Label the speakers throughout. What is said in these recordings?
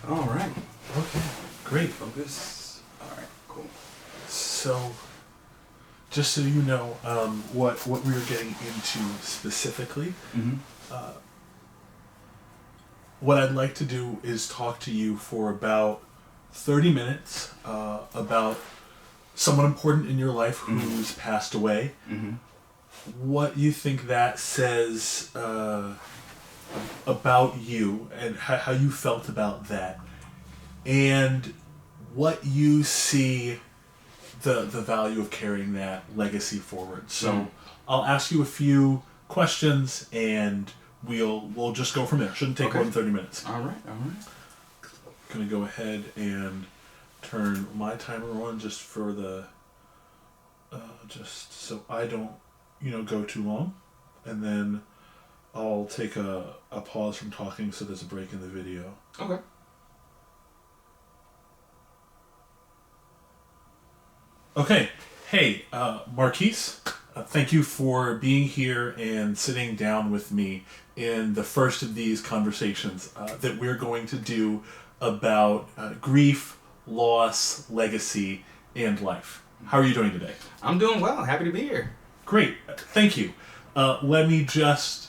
Speaker 1: All right.
Speaker 2: Okay. Great.
Speaker 1: Focus. All right. Cool.
Speaker 2: So, just so you know, what we're getting into specifically,
Speaker 1: Mm-hmm.
Speaker 2: what I'd like to do is talk to you for about 30 minutes about someone important in your life who's passed away.
Speaker 1: Mm-hmm.
Speaker 2: What you think that says about you and how you felt about that, and what you see the value of carrying that legacy forward. So I'll ask you a few questions and we'll just go from there. Shouldn't take more than 30 minutes.
Speaker 1: All right. All right.
Speaker 2: Gonna go ahead and turn my timer on just for the just so I don't go too long, and then I'll take a pause from talking so there's a break in the video.
Speaker 1: Okay.
Speaker 2: Okay. Hey, Marquis, thank you for being here and sitting down with me in the first of these conversations that we're going to do about grief, loss, legacy, and life. How are you doing today?
Speaker 1: I'm doing well. Happy to be here.
Speaker 2: Great. Thank you. Let me just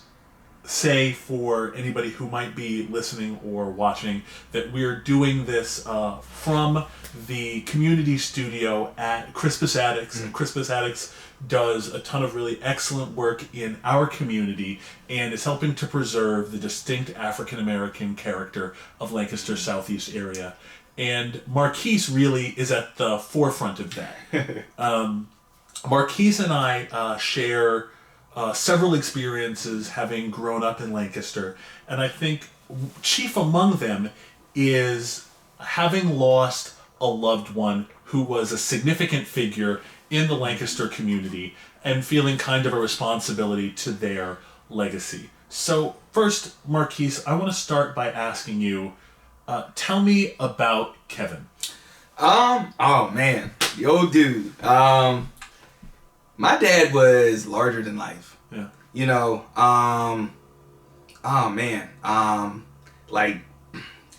Speaker 2: say for anybody who might be listening or watching that we're doing this from the community studio at Crispus Attucks. And Crispus Attucks does a ton of really excellent work in our community and is helping to preserve the distinct African American character of Lancaster Southeast area. And Marquis really is at the forefront of that. Marquis and I share several experiences having grown up in Lancaster, and I think chief among them is having lost a loved one who was a significant figure in the Lancaster community and feeling kind of a responsibility to their legacy. So first, Marquis, I want to start by asking you, tell me about Kevin.
Speaker 1: Oh man, yo, dude. My dad was larger than life.
Speaker 2: Yeah.
Speaker 1: You know, oh man, like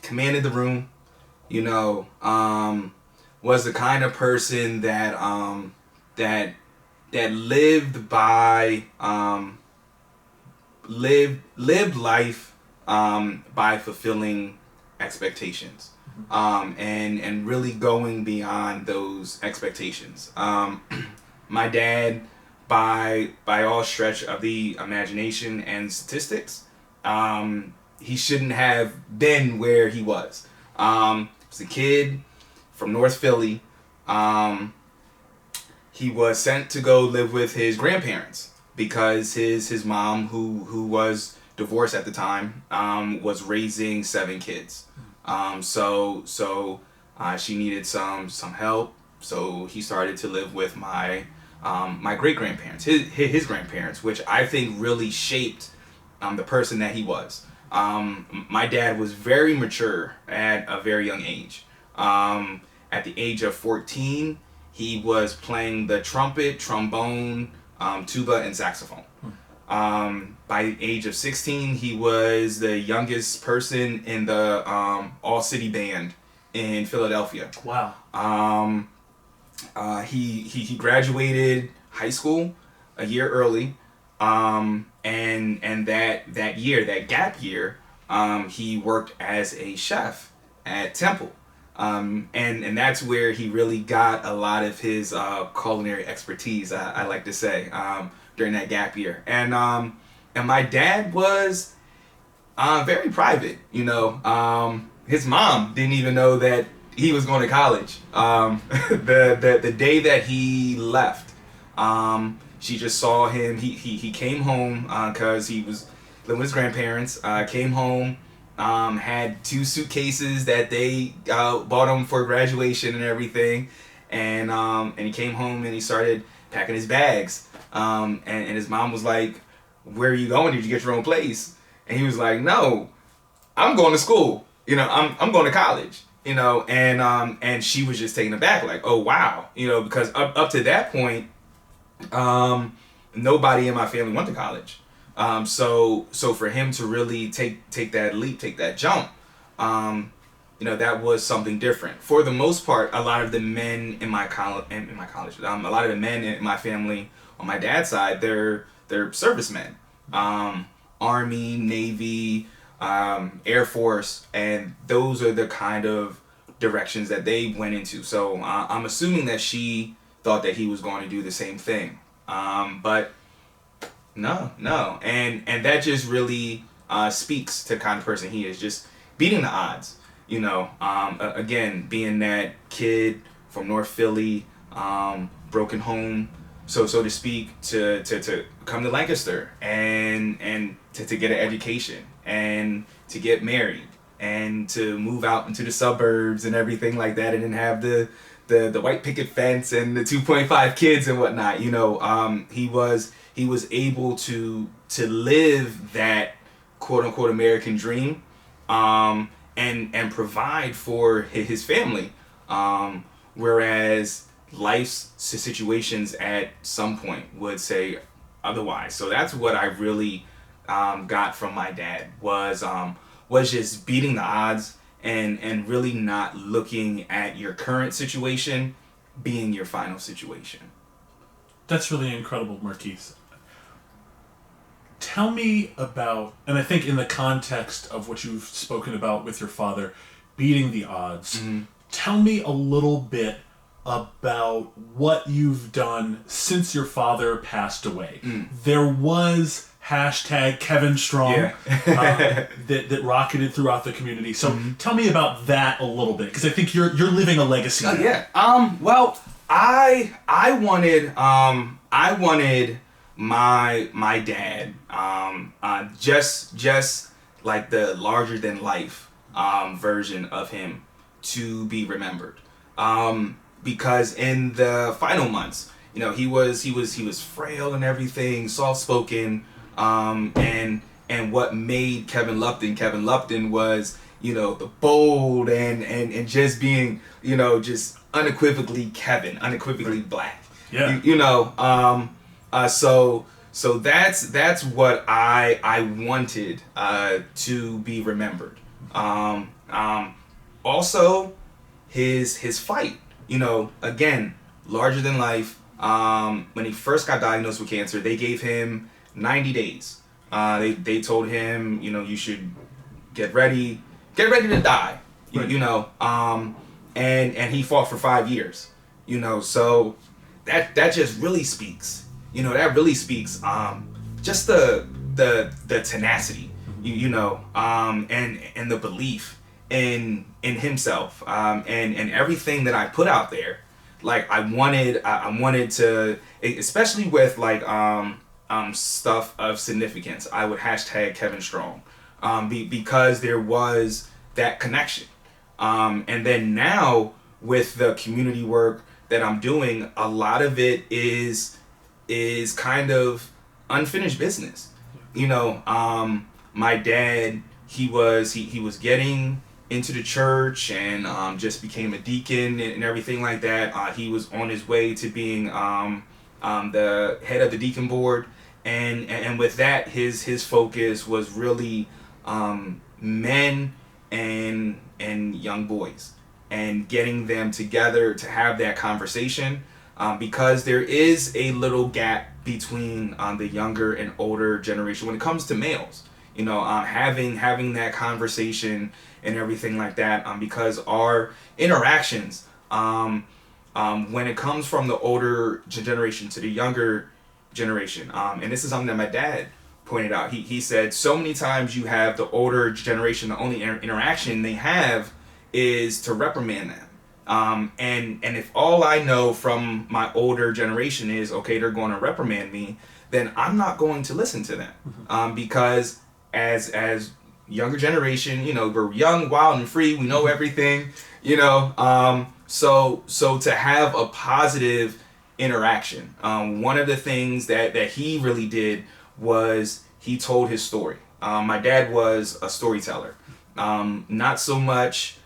Speaker 1: commanded the room. You know, was the kind of person that that lived by lived life by fulfilling expectations, and really going beyond those expectations. My dad, by all stretch of the imagination and statistics, he shouldn't have been where he was. He was a kid from North Philly. He was sent to go live with his grandparents because his mom, who was divorced at the time, was raising 7 kids. So she needed some help. So he started to live with my great grandparents, his grandparents, which I think really shaped the person that he was. My dad was very mature at a very young age. At the age of 14, he was playing the trumpet, trombone, tuba, and saxophone. By the age of 16, he was the youngest person in the all-city band in Philadelphia.
Speaker 2: Wow.
Speaker 1: He graduated high school a year early, and that year, that gap year, he worked as a chef at Temple, and that's where he really got a lot of his culinary expertise. I like to say during that gap year, and my dad was very private. You know, his mom didn't even know that he was going to college. The day that he left, she just saw him. He came home because he was living with his grandparents. Came home, had 2 suitcases that they bought him for graduation and everything, and he came home and he started packing his bags. And his mom was like, "Where are you going? Did you get your own place?" And he was like, "No, I'm going to school. You know, I'm going to college." You know, and she was just taken aback, like, "Oh wow," you know, because up to that point, nobody in my family went to college. So for him to really take that leap, take that jump, that was something different. For the most part, a lot of the men in my college, a lot of the men in my family on my dad's side, they're servicemen, Army, Navy, Air Force, and those are the kind of directions that they went into. So I'm assuming that she thought that he was going to do the same thing, but no, and that just really speaks to the kind of person he is, just beating the odds. Again, being that kid from North Philly, broken home, so to speak, to come to Lancaster and to get an education and to get married and to move out into the suburbs and everything like that, and then have the white picket fence and the 2.5 kids and whatnot. He was able to live that quote unquote American dream, and provide for his family, whereas life's situations at some point would say otherwise. So that's what I really got from my dad, was just beating the odds and really not looking at your current situation being your final situation.
Speaker 2: That's really incredible, Marquis. Tell me about, and I think in the context of what you've spoken about with your father, beating the odds, tell me a little bit about what you've done since your father passed away. There was hashtag Kevin Strong that rocketed throughout the community. So tell me about that a little bit, because I think you're living a legacy now.
Speaker 1: Yeah. Well, I wanted my dad, just like the larger than life version of him to be remembered, because in the final months, he was frail and everything, soft spoken, and what made Kevin Lupton was the bold and just being just unequivocally Kevin, unequivocally black. So that's what I wanted to be remembered. Also, his fight. Again, larger than life. When he first got diagnosed with cancer, they gave him 90 days. They told him, you should get ready to die. Right. And he fought for 5 years. So that just really speaks. That really speaks, just the tenacity, and the belief in himself, and everything that I put out there. Like I wanted to, especially with like stuff of significance, I would hashtag Kevin Strong, because there was that connection, and then now with the community work that I'm doing, a lot of it is kind of unfinished business. My dad, he was getting into the church and just became a deacon and everything like that. He was on his way to being the head of the deacon board, and with that, his focus was really men and young boys, and getting them together to have that conversation. Because there is a little gap between the younger and older generation when it comes to males. Having that conversation and everything like that. Because our interactions, when it comes from the older generation to the younger generation, and this is something that my dad pointed out. He said so many times you have the older generation, the only interaction they have is to reprimand them. And if all I know from my older generation is, okay, they're going to reprimand me, then I'm not going to listen to them. Because as younger generation, we're young, wild, and free. We know everything, so to have a positive interaction. One of the things that he really did was he told his story. My dad was a storyteller. Not so much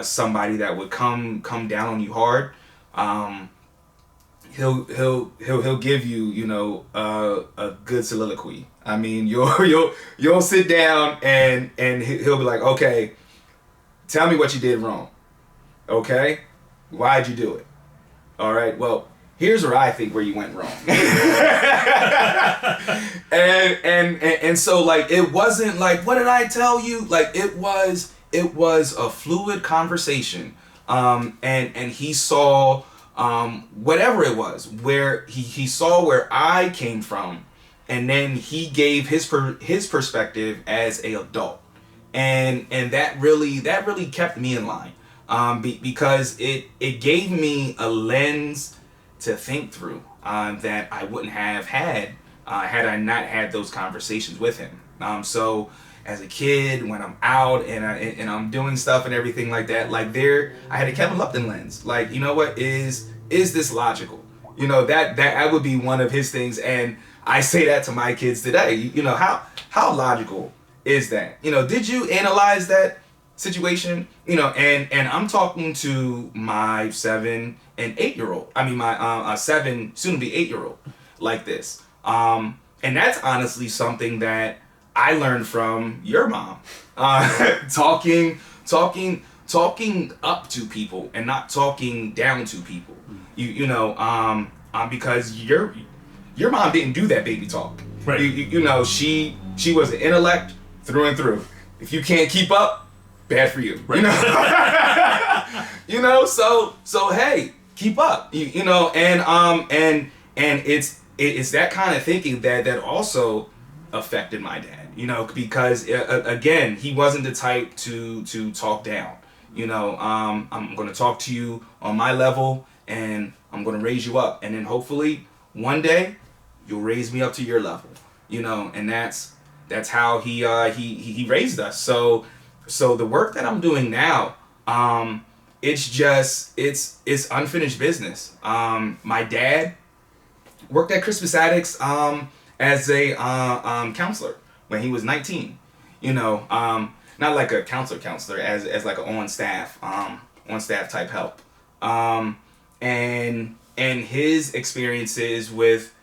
Speaker 1: somebody that would come down on you hard. He'll give you a good soliloquy. I mean, you'll sit down and he'll be like, okay, tell me what you did wrong. Okay? Why'd you do it? All right, well, here's where I think where you went wrong. and so like it wasn't like, what did I tell you? Like it was a fluid conversation. And he saw whatever it was, where he saw where I came from, and then he gave his perspective as a adult. And that really kept me in line. Because it gave me a lens to think through that I wouldn't have had had I not had those conversations with him. So as a kid, when I'm out and I'm doing stuff and everything like that, like I had a Kevin Lupton lens. Like, you know what, is this logical? You know, that would be one of his things, and I say that to my kids today. You know, how logical is that? You know, did you analyze that situation? You know, and I'm talking to my 7 and 8-year-old. I mean, my 7, soon to be 8-year-old, like this. And that's honestly something that I learned from your mom. Talking up to people and not talking down to people. You know, because your mom didn't do that baby talk.
Speaker 2: Right.
Speaker 1: You know, she was an intellect through and through. If you can't keep up, bad for you. Right. You know. You know, so hey, keep up. You know, and it's that kind of thinking that also affected my dad. You know, because again, he wasn't the type to talk down. You know, I'm going to talk to you on my level, and I'm going to raise you up, and then hopefully one day you'll raise me up to your level. You know, and that's how he raised us. So the work that I'm doing now, it's unfinished business. My dad worked at Christmas Addicts as a counselor when he was 19. You know, not like a counselor, as like an on staff type help. And his experiences with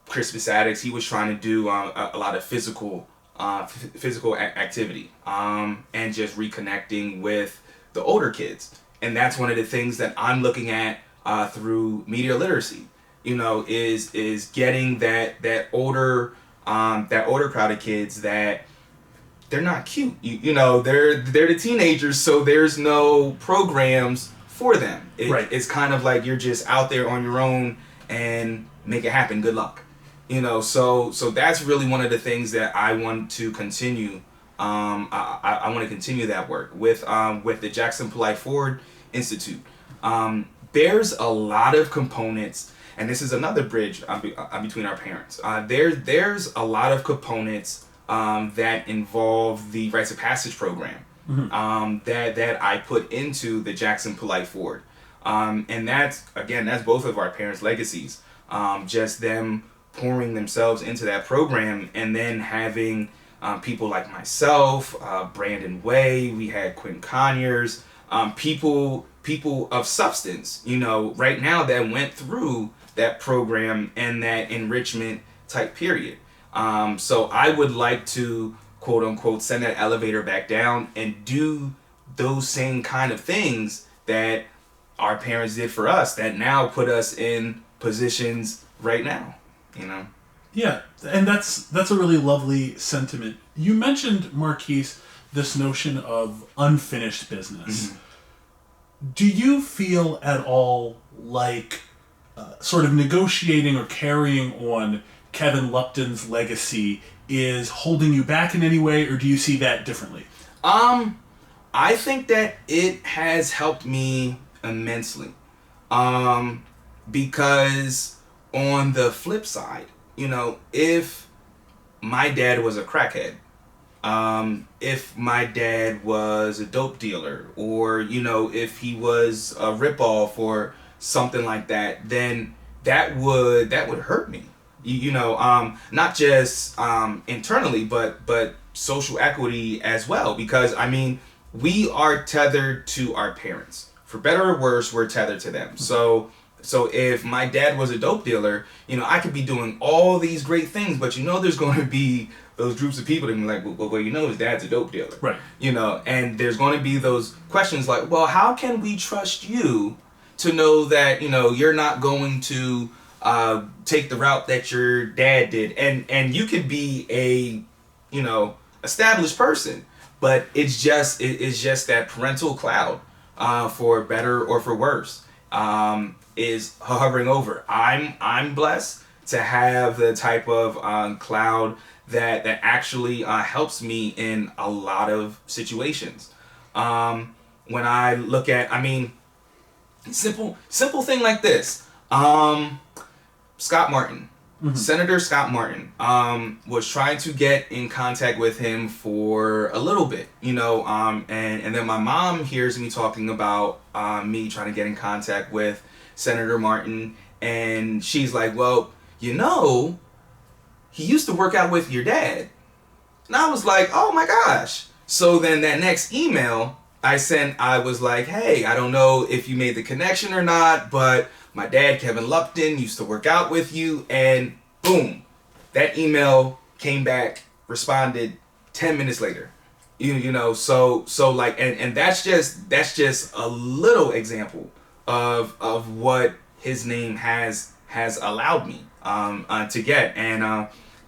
Speaker 1: Christmas Addicts, he was trying to do a lot of physical activity, and just reconnecting with the older kids. And that's one of the things that I'm looking at through media literacy. You know, is getting that older crowd of kids that they're not cute. You know, they're the teenagers, so there's no programs for them.
Speaker 2: Right.
Speaker 1: It's kind of like you're just out there on your own and make it happen. Good luck. You know, so that's really one of the things that I want to continue. I want to continue that work with the Jackson Polite Ford Institute. There's a lot of components, and this is another bridge between our parents. There's a lot of components that involve the Rites of Passage program. Mm-hmm. That I put into the Jackson Polite Ford. And that's both of our parents' legacies. Just them pouring themselves into that program, and then having people like myself, Brandon Way, we had Quinn Conyers, people of substance, you know, right now that went through that program and that enrichment type period. So I would like to, quote unquote, send that elevator back down and do those same kind of things that our parents did for us, that now put us in positions right now, you know?
Speaker 2: Yeah, and that's a really lovely sentiment. You mentioned, Marquis, this notion of unfinished business. Mm-hmm. Do you feel at all like sort of negotiating or carrying on Kevin Lupton's legacy is holding you back in any way, or do you see that differently?
Speaker 1: I think that it has helped me immensely. Because on the flip side, you know, if my dad was a crackhead, if my dad was a dope dealer, or, you know, if he was a ripoff or something like that, then that would hurt me. You know, not just internally, but social equity as well. Because, I mean, we are tethered to our parents. For better or worse, we're tethered to them. So if my dad was a dope dealer, you know, I could be doing all these great things, but you know there's going to be those groups of people that be like, well, you know his dad's a dope dealer.
Speaker 2: Right.
Speaker 1: You know, and there's going to be those questions like, well, how can we trust you to know that, you know, you're not going to take the route that your dad did? And you could be a, you know, established person, but it's just that parental cloud, for better or for worse, is hovering over. I'm blessed to have the type of cloud that actually helps me in a lot of situations. When I look at, I mean, simple thing like this. Scott Martin, Senator Scott Martin, was trying to get in contact with him for a little bit, you know, and then my mom hears me talking about me trying to get in contact with Senator Martin, and she's like, well, you know, he used to work out with your dad. And I was like, oh my gosh. So then that next email I sent, I was like, hey, I don't know if you made the connection or not, but my dad, Kevin Lupton, used to work out with you. And boom, that email came back, responded 10 minutes later. You know, so like, and that's just a little example of what his name has allowed me to get.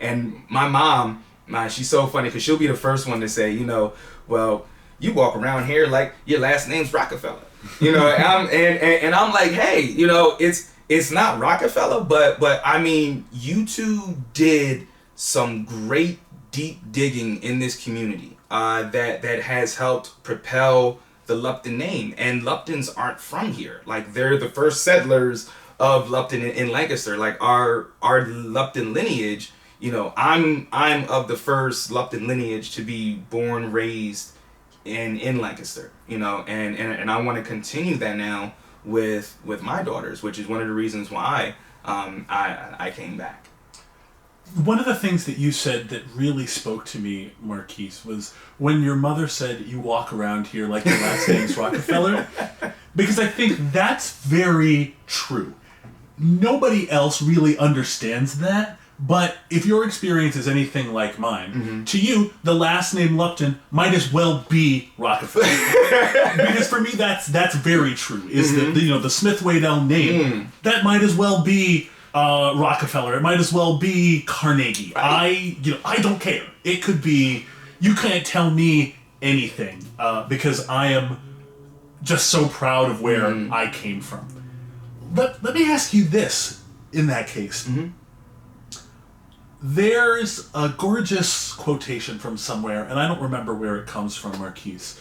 Speaker 1: And my mom, she's so funny because she'll be the first one to say, you know, well, you walk around here like your last name's Rockefeller, you know. And I'm like, hey, you know, it's not Rockefeller, but I mean, you two did some great deep digging in this community that has helped propel the Lupton name. And Luptons aren't from here. Like, they're the first settlers of Lupton in Lancaster. Like, our Lupton lineage, you know, I'm of the first Lupton lineage to be born, raised in Lancaster, you know, and I want to continue that now with my daughters, which is one of the reasons why I came back.
Speaker 2: One of the things that you said that really spoke to me, Marquis, was when your mother said you walk around here like your last name's Rockefeller, because I think that's very true. Nobody else really understands that, but if your experience is anything like mine, to you, the last name Lupton might as well be Rockefeller. Because for me, that's very true. Is the you know, the Smith Waddell name that might as well be Rockefeller. It might as well be Carnegie. Right. I don't care. It could be. You can't tell me anything because I am just so proud of where I came from. But let me ask you this. In that case. There's a gorgeous quotation from somewhere, and I don't remember where it comes from, Marquis,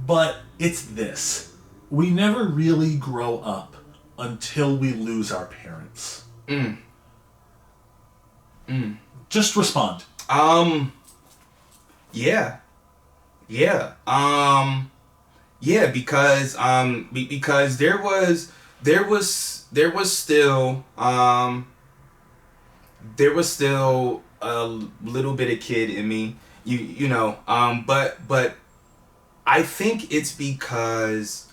Speaker 2: but it's this: we never really grow up until we lose our parents. Just respond.
Speaker 1: Yeah, because there was still a little bit of kid in me, you know, but I think it's because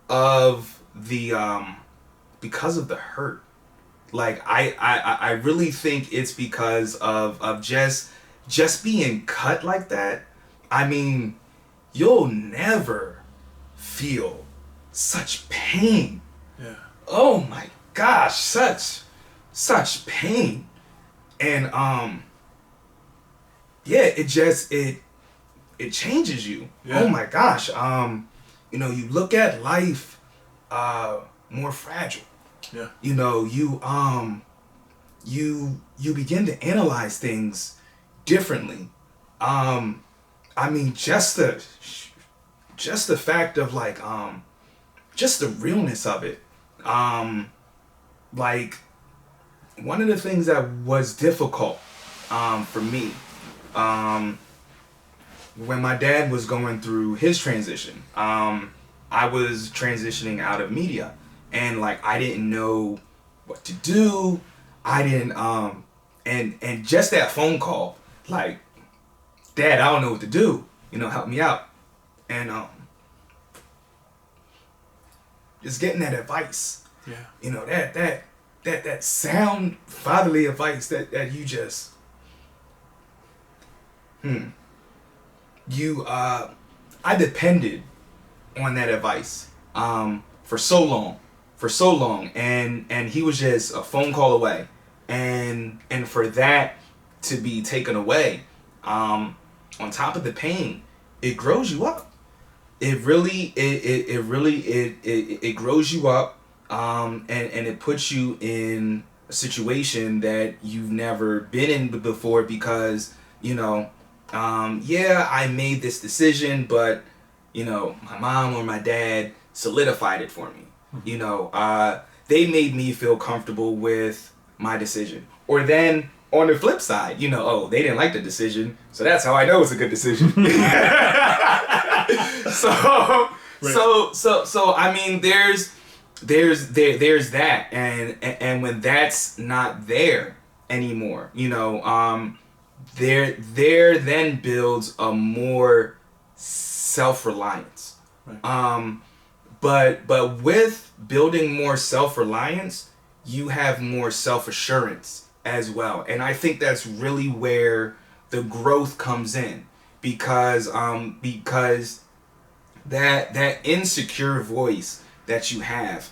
Speaker 1: of the hurt. Like, I really think it's because of just being cut like that. I mean, you'll never feel such pain.
Speaker 2: Yeah.
Speaker 1: Oh my gosh, such pain. And it changes you. Yeah. Oh my gosh. You know, you look at life more fragile.
Speaker 2: Yeah.
Speaker 1: You know, you begin to analyze things differently. I mean, just the fact of like just the realness of it. Like, one of the things that was difficult for me when my dad was going through his transition, I was transitioning out of media, and like, I didn't know what to do. I didn't and just that phone call, like, Dad, I don't know what to do, you know, help me out. And just getting that advice.
Speaker 2: Yeah.
Speaker 1: You know, that sound fatherly advice that you just, I depended on that advice for so long, and he was just a phone call away, and for that to be taken away, on top of the pain, it grows you up. It really it grows you up, and it puts you in a situation that you've never been in before, because I made this decision, but my mom or my dad solidified it for me. They made me feel comfortable with my decision. Or then on the flip side, they didn't like the decision, so that's how I know it's a good decision. So I mean, there's that, and when that's not there anymore, there then builds a more self-reliance. Right. But with building more self-reliance, you have more self-assurance as well. And I think that's really where the growth comes in, because that insecure voice that you have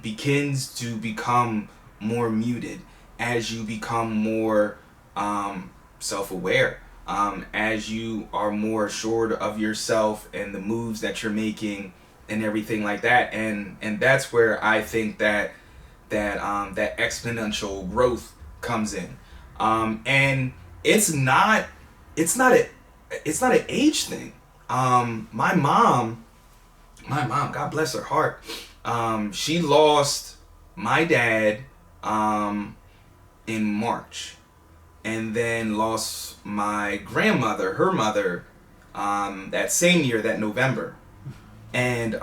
Speaker 1: begins to become more muted as you become more self-aware, as you are more assured of yourself and the moves that you're making and everything like that. And that's where I think that exponential growth comes in. And it's not an age thing. My mom, God bless her heart, she lost my dad in March, and then lost my grandmother, her mother, that same year, that November. And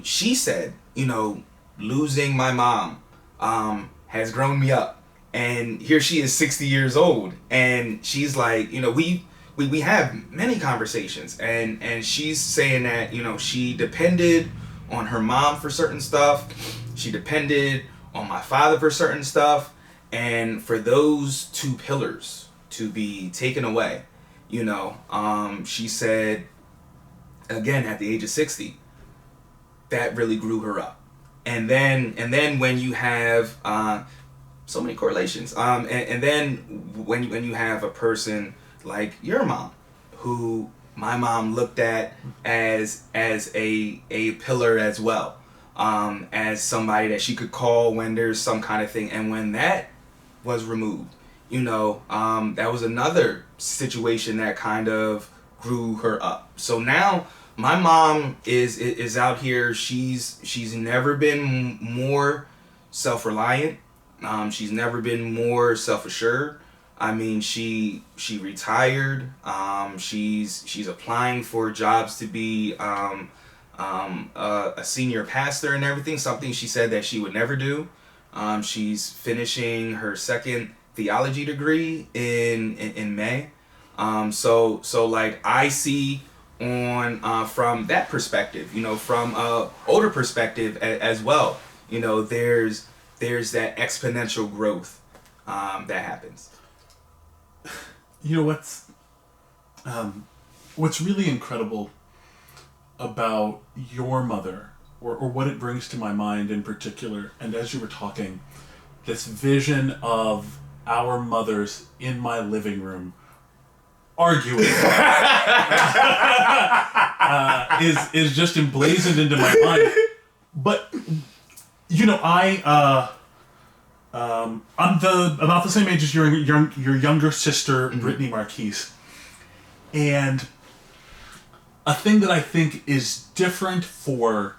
Speaker 1: she said, losing my mom has grown me up. And here she is, 60 years old, and she's like, we have many conversations, and she's saying that, she depended on her mom for certain stuff. She depended on my father for certain stuff. And for those two pillars to be taken away, she said, again, at the age of 60, that really grew her up. And then when you have so many correlations, and then when you have a person like your mom, who my mom looked at as a pillar as well, as somebody that she could call when there's some kind of thing, and when that was removed, that was another situation that kind of grew her up. So now my mom is out here. She's never been more self-reliant. She's never been more self-assured. I mean, she retired. She's applying for jobs to be a senior pastor and everything. Something she said that she would never do. She's finishing her second theology degree in May. So like, I see on from that perspective, from a older perspective as well. There's that exponential growth that happens.
Speaker 2: What's really incredible about your mother, or what it brings to my mind in particular, and as you were talking, this vision of our mothers in my living room arguing is just emblazoned into my mind. But I'm about the same age as your younger sister, mm-hmm. Brittany Marquis, and a thing that I think is different for,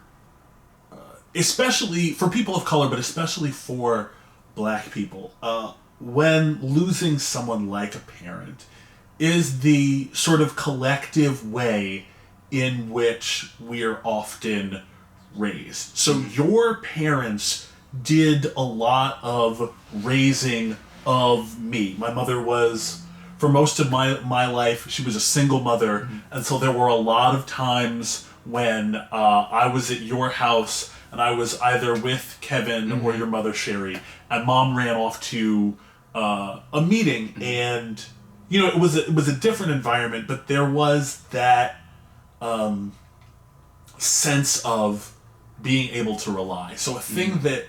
Speaker 2: especially for people of color, but especially for Black people, when losing someone like a parent, is the sort of collective way in which we're often raised. So your parents did a lot of raising of me. My mother was, for most of my life, she was a single mother, mm-hmm. and so there were a lot of times when I was at your house and I was either with Kevin mm-hmm. or your mother Sherry, and Mom ran off to a meeting, mm-hmm. and it was a different environment, but there was that sense of being able to rely. So a thing that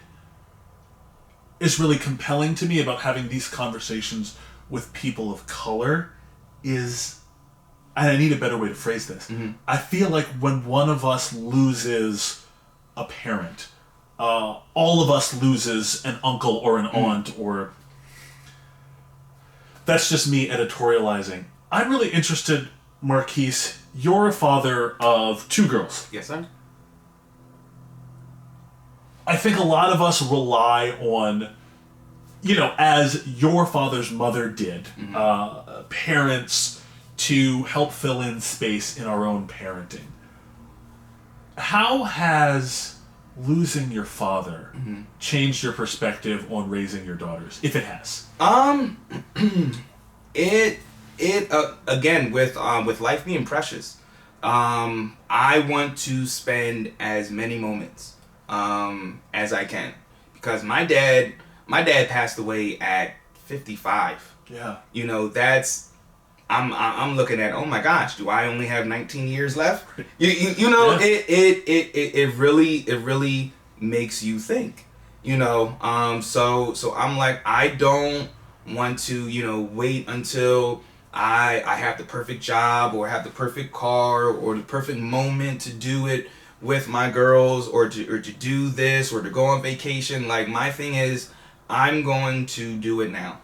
Speaker 2: is really compelling to me about having these conversations with people of color is, and I need a better way to phrase this. I feel like when one of us loses a parent, all of us loses an uncle or an aunt, or that's just me editorializing. I'm really interested, Marquis. You're a father of 2 girls.
Speaker 1: Yes, sir.
Speaker 2: I think a lot of us rely on, as your father's mother did, parents to help fill in space in our own parenting. How has losing your father changed your perspective on raising your daughters, if it has?
Speaker 1: It again with life being precious, I want to spend as many moments as I can, because my dad passed away at 55.
Speaker 2: Yeah.
Speaker 1: That's I'm looking at, oh my gosh, do I only have 19 years left? Yeah. It really makes you think. So I'm like, I don't want to wait until I have the perfect job or have the perfect car or the perfect moment to do it with my girls, or to do this, or to go on vacation. Like, my thing is, I'm going to do it now.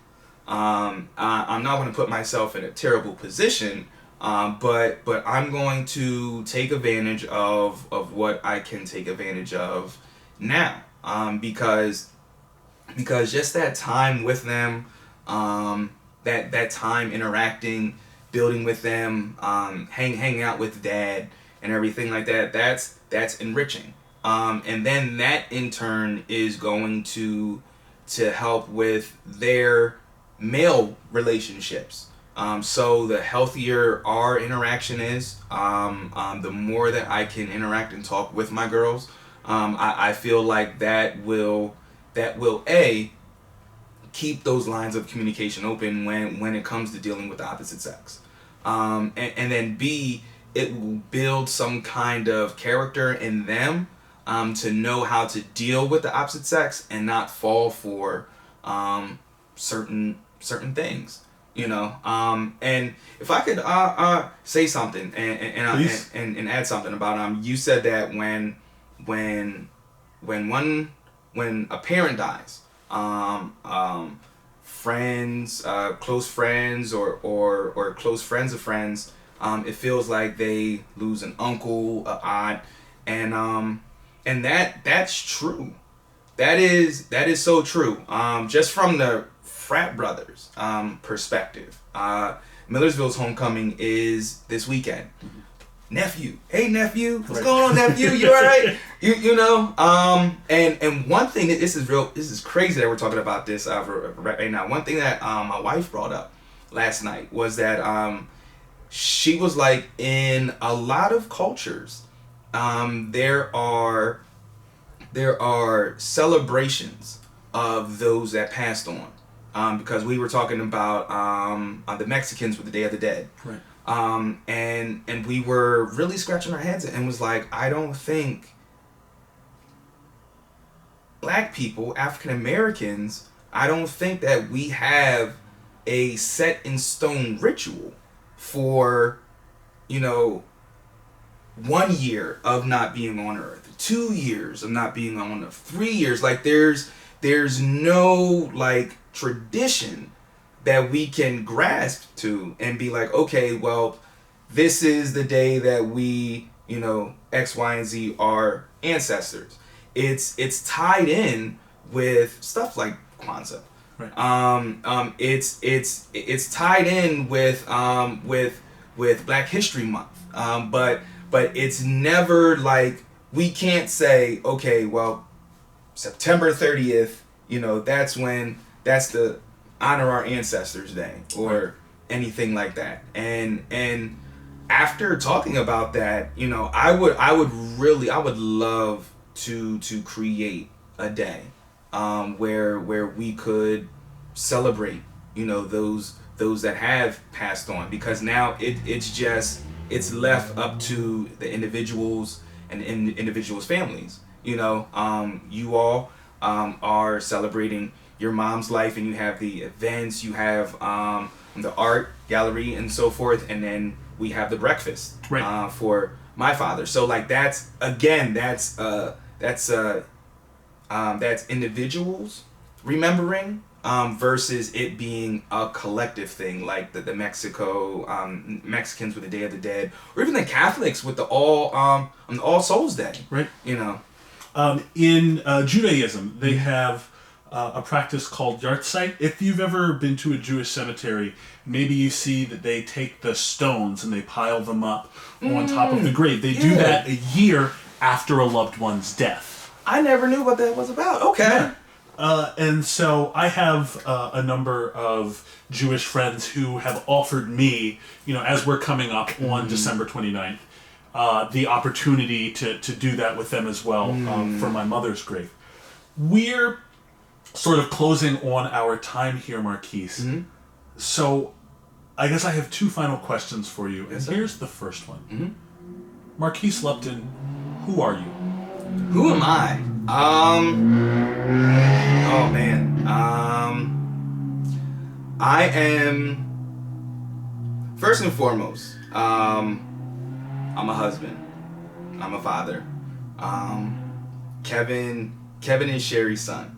Speaker 1: I'm not going to put myself in a terrible position, but I'm going to take advantage of what I can take advantage of now, because just that time with them, that time interacting, building with them, hanging out with dad and everything like that, that's enriching. And then that in turn is going to help with their male relationships. So the healthier our interaction is, the more that I can interact and talk with my girls, I feel like that will keep those lines of communication open when it comes to dealing with the opposite sex. And then B, it will build some kind of character in them, to know how to deal with the opposite sex and not fall for certain things. And if I could say something and add something about, you said that when a parent dies, friends, close friends, or close friends of friends, it feels like they lose an uncle, a aunt, and that's true. That is so true. Just from the frat brothers perspective, Millersville's homecoming is this weekend. Nephew, hey nephew, what's going on, nephew? You all right? And one thing that this is crazy that we're talking about this right now. One thing that my wife brought up last night was that she was like, in a lot of cultures, there are celebrations of those that passed on, because we were talking about the Mexicans with the Day of the Dead.
Speaker 2: Right.
Speaker 1: And we were really scratching our heads and was like, I don't think Black people, African Americans, I don't think that we have a set in stone ritual for 1 year of not being on Earth, 2 years of not being on Earth, 3 years. Like, there's no like tradition that we can grasp to and be like, okay, well, this is the day that we, X, Y, and Z are ancestors. It's tied in with stuff like Kwanzaa.
Speaker 2: Right.
Speaker 1: It's tied in with Black History Month. But it's never like, we can't say, okay, well, September 30th, that's the honor our ancestors day, or anything like that. And after talking about that, I would love to create a day where we could celebrate those those that have passed on, because now it's left up to the individuals and individuals' families. You all are celebrating your mom's life, and you have the events, you have the art gallery and so forth, and then we have the breakfast for my father. So like that's individuals remembering versus it being a collective thing, like the Mexicans with the Day of the Dead, or even the Catholics with the All Souls Day.
Speaker 2: Right. In Judaism, they have a practice called yahrzeit. If you've ever been to a Jewish cemetery, maybe you see that they take the stones and they pile them up on top of the grave. They do that a year after a loved one's death.
Speaker 1: I never knew what that was about. Okay.
Speaker 2: Yeah. And so I have a number of Jewish friends who have offered me, as we're coming up on December 29th, the opportunity to do that with them as well for my mother's grave. We're sort of closing on our time here, Marquis. So I guess I have two final questions for you. And here's the first one. Marquis Lupton, who are you?
Speaker 1: Who am I? Oh man. I am, first and foremost, I'm a husband. I'm a father. Kevin and Sherry's son.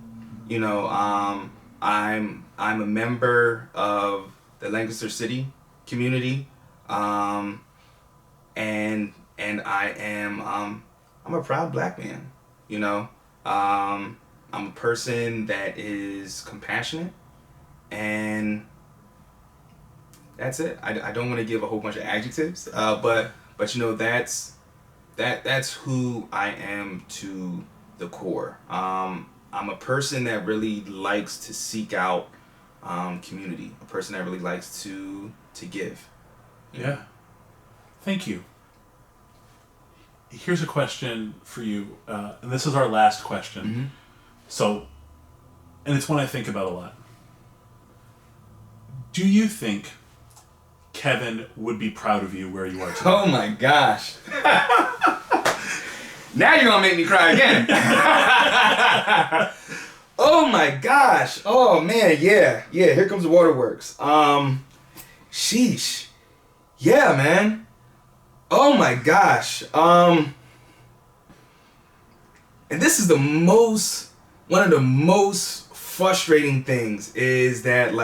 Speaker 1: I'm a member of the Lancaster City community, and I am I'm a proud black man. I'm a person that is compassionate, and that's it. I don't want to give a whole bunch of adjectives, but that's who I am to the core. I'm a person that really likes to seek out community. A person that really likes to give.
Speaker 2: Yeah. Thank you. Here's a question for you, and this is our last question. So, and it's one I think about a lot. Do you think Kevin would be proud of you where you are today?
Speaker 1: Oh my gosh. Now you're gonna make me cry again. Oh my gosh. Oh man, yeah. Here comes the waterworks. Sheesh. Yeah, man. Oh my gosh. And this is one of the most frustrating things is that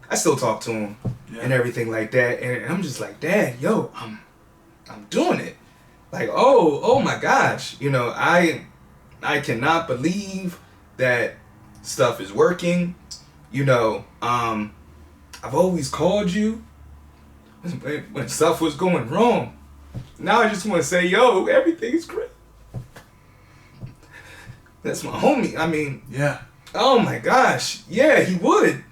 Speaker 1: I still talk to him and everything like that, and I'm just like, Dad, yo, I'm doing it. Like, oh my gosh. I cannot believe that stuff is working. I've always called you when stuff was going wrong. Now I just want to say, yo, everything's great. That's my homie. I mean,
Speaker 2: yeah.
Speaker 1: Oh my gosh. Yeah, he would.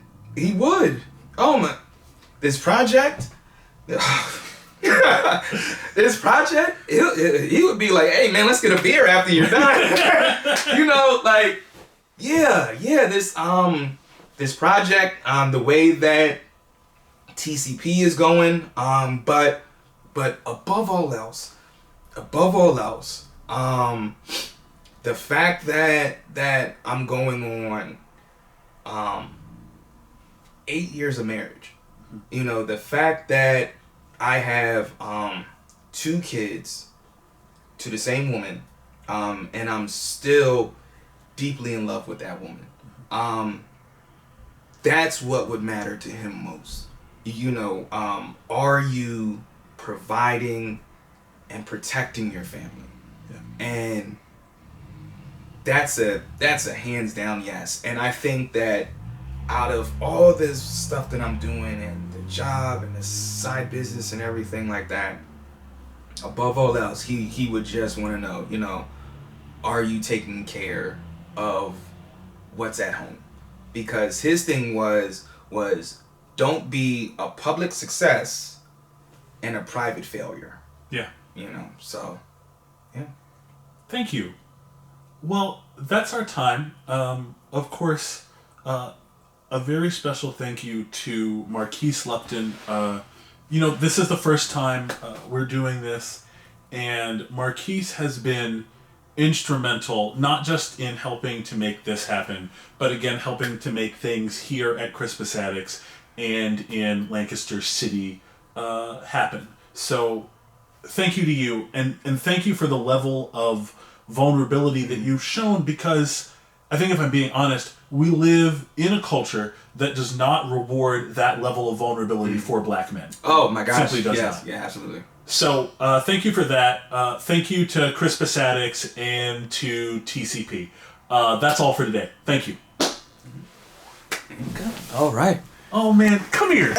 Speaker 1: Oh my. This project. This project, he would be like, hey man, let's get a beer after you're done. This project, the way that TCP is going, but above all else, the fact that I'm going on 8 years of marriage, the fact that I have 2 kids to the same woman, and I'm still deeply in love with that woman. That's what would matter to him most. Are you providing and protecting your family?
Speaker 2: Yeah.
Speaker 1: And that's a hands down yes. And I think that out of all this stuff that I'm doing and the job and the side business and everything like that, above all else, he would just want to know, are you taking care of what's at home? Because his thing was don't be a public success and a private failure.
Speaker 2: Yeah.
Speaker 1: So, yeah.
Speaker 2: Thank you. Well, that's our time. Of course, a very special thank you to Marquis Lupton. This is the first time we're doing this, and Marquis has been instrumental, not just in helping to make this happen, but again, helping to make things here at Crispus Attucks and in Lancaster City happen. So thank you to you, and thank you for the level of vulnerability that you've shown, because I think, if I'm being honest, we live in a culture that does not reward that level of vulnerability for black men.
Speaker 1: Oh my gosh.
Speaker 2: Simply does
Speaker 1: yes.
Speaker 2: not.
Speaker 1: Yeah, absolutely.
Speaker 2: So thank you for that. Thank you to Crispus Attucks and to TCP. That's all for today. Thank you.
Speaker 1: Okay. All right.
Speaker 2: Oh man, come here.